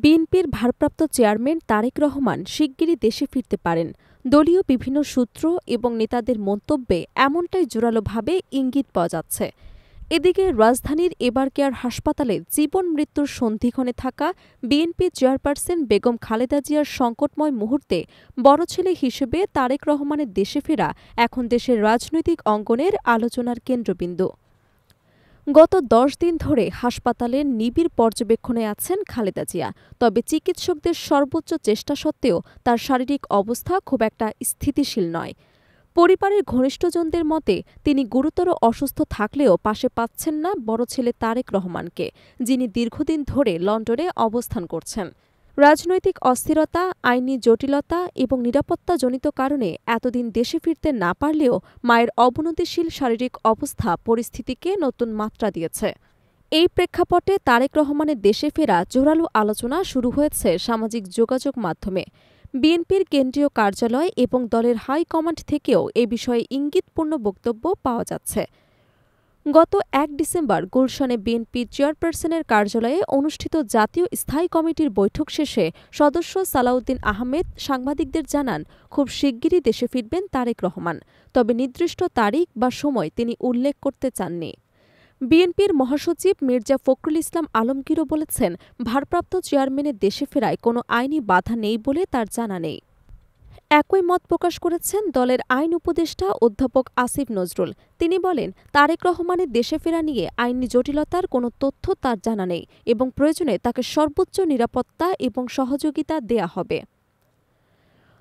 বিএনপির ভারপ্রাপ্ত চেয়ারম্যান তারেক রহমান শিগগিরই দেশে ফিরতে পারেন। দলীয় বিভিন্ন সূত্র এবং নেতাদের মন্তব্যে এমনটাই জোরালোভাবে ইঙ্গিত পাওয়া যাচ্ছে। এদিকে রাজধানীর এবারকেয়ার হাসপাতালে জীবন মৃত্যুর সন্ধিক্ষণে থাকা বিএনপি চেয়ারপারসন বেগম খালেদা জিয়ার সংকটময় মুহূর্তে বড় ছেলে হিসেবে তারেক রহমানের দেশে ফেরা এখন দেশের রাজনৈতিক অঙ্গনের আলোচনার কেন্দ্রবিন্দু। গত ১০ দিন ধরে হাসপাতালের নিবিড় পর্যবেক্ষণে আছেন খালেদা জিয়া। তবে চিকিৎসকদের সর্বোচ্চ চেষ্টা সত্ত্বেও তার শারীরিক অবস্থা খুব একটা স্থিতিশীল নয়। পরিবারের ঘনিষ্ঠজনদের মতে তিনি গুরুতর অসুস্থ থাকলেও পাশে পাচ্ছেন না বড় ছেলে তারেক রহমানকে, যিনি দীর্ঘদিন ধরে লন্ডনে অবস্থান করছেন। রাজনৈতিক অস্থিরতা, আইনি জটিলতা এবং নিরাপত্তাজনিত কারণে এতদিন দেশে ফিরতে না পারলেও মায়ের অবনতিশীল শারীরিক অবস্থা পরিস্থিতিকে নতুন মাত্রা দিয়েছে। এই প্রেক্ষাপটে তারেক রহমানের দেশে ফেরা জোরালো আলোচনা শুরু হয়েছে সামাজিক যোগাযোগ মাধ্যমে। বিএনপির কেন্দ্রীয় কার্যালয় এবং দলের হাইকমান্ড থেকেও এ বিষয়ে ইঙ্গিতপূর্ণ বক্তব্য পাওয়া যাচ্ছে। গত ১ ডিসেম্বর গুলশানে বিএনপির চেয়ারপারসনের কার্যালয়ে অনুষ্ঠিত জাতীয় স্থায়ী কমিটির বৈঠক শেষে সদস্য সালাউদ্দিন আহমেদ সাংবাদিকদের জানান, খুব শিগগিরই দেশে ফিরবেন তারেক রহমান, তবে নির্দিষ্ট তারিখ বা সময় তিনি উল্লেখ করতে চাননি। বিএনপির মহাসচিব মির্জা ফখরুল ইসলাম আলমগীরও বলেছেন, ভারপ্রাপ্ত চেয়ারম্যানের দেশে ফেরায় কোনো আইনি বাধা নেই বলে তার জানা নেই। একই মত প্রকাশ করেছেন দলের আইন উপদেষ্টা অধ্যাপক আসিফ নজরুল। তিনি বলেন, তারেক রহমানের দেশে ফেরা নিয়ে আইনি জটিলতার কোনো তথ্য তার জানা নেই এবং প্রয়োজনে তাকে সর্বোচ্চ নিরাপত্তা এবং সহযোগিতা দেয়া হবে।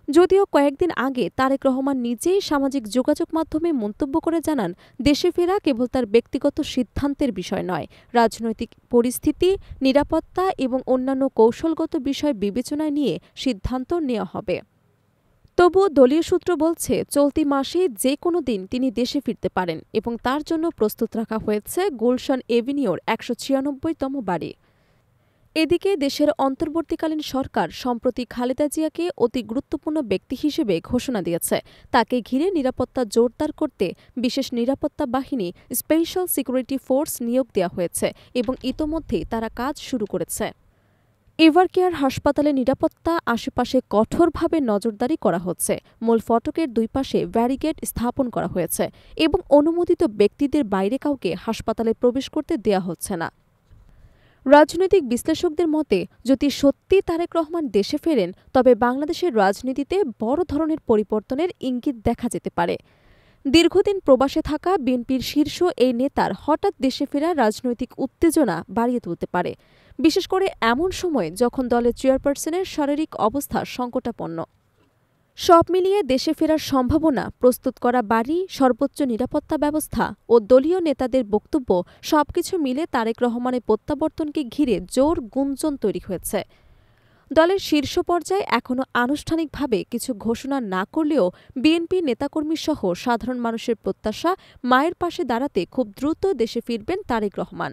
যদিও কয়েকদিন আগে তারেক রহমান নিজেই সামাজিক যোগাযোগ মাধ্যমে মন্তব্য করে জানান, দেশে ফেরা কেবল তার ব্যক্তিগত সিদ্ধান্তের বিষয় নয়, রাজনৈতিক পরিস্থিতি, নিরাপত্তা এবং অন্যান্য কৌশলগত বিষয় বিবেচনায় নিয়ে সিদ্ধান্ত নেওয়া হবে। তবুও দলীয় সূত্র বলছে, চলতি মাসে যে কোনো দিন তিনি দেশে ফিরতে পারেন এবং তার জন্য প্রস্তুত রাখা হয়েছে গুলশান এভিনিউর ১৯৬তম বাড়ি। এদিকে দেশের অন্তর্বর্তীকালীন সরকার সম্প্রতি খালেদা জিয়াকে অতি গুরুত্বপূর্ণ ব্যক্তি হিসেবে ঘোষণা দিয়েছে। তাকে ঘিরে নিরাপত্তা জোরদার করতে বিশেষ নিরাপত্তা বাহিনী স্পেশাল সিকিউরিটি ফোর্স নিয়োগ দেওয়া হয়েছে এবং ইতোমধ্যেই তারা কাজ শুরু করেছে। এভারকেয়ার হাসপাতালের নিরাপত্তা আশেপাশে কঠোরভাবে নজরদারি করা হচ্ছে। মূল ফটকের দুই পাশে ব্যারিকেড স্থাপন করা হয়েছে এবং অনুমোদিত ব্যক্তিদের বাইরে কাউকে হাসপাতালে প্রবেশ করতে দেয়া হচ্ছে না। রাজনৈতিক বিশ্লেষকদের মতে, যদি সত্যি তারেক রহমান দেশে ফেরেন, তবে বাংলাদেশের রাজনীতিতে বড় ধরনের পরিবর্তনের ইঙ্গিত দেখা যেতে পারে। দীর্ঘদিন প্রবাসে থাকা বিএনপির শীর্ষ এই নেতার হঠাৎ দেশে ফেরা রাজনৈতিক উত্তেজনা বাড়িয়ে তুলতে পারে, বিশেষ করে এমন সময়ে যখন দলের চেয়ারপারসনের শারীরিক অবস্থা সংকটাপন্ন। সব মিলিয়ে দেশে ফেরার সম্ভাবনা, প্রস্তুত করা বাড়ি, সর্বোচ্চ নিরাপত্তা ব্যবস্থা ও দলীয় নেতাদের বক্তব্য সবকিছু মিলে তারেক রহমানের প্রত্যাবর্তনকে ঘিরে জোর গুঞ্জন তৈরি হয়েছে। দলের শীর্ষ পর্যায়ে এখনও আনুষ্ঠানিকভাবে কিছু ঘোষণা না করলেও বিএনপি নেতাকর্মীসহ সাধারণ মানুষের প্রত্যাশা, মায়ের পাশে দাঁড়াতে খুব দ্রুত দেশে ফিরবেন তারেক রহমান।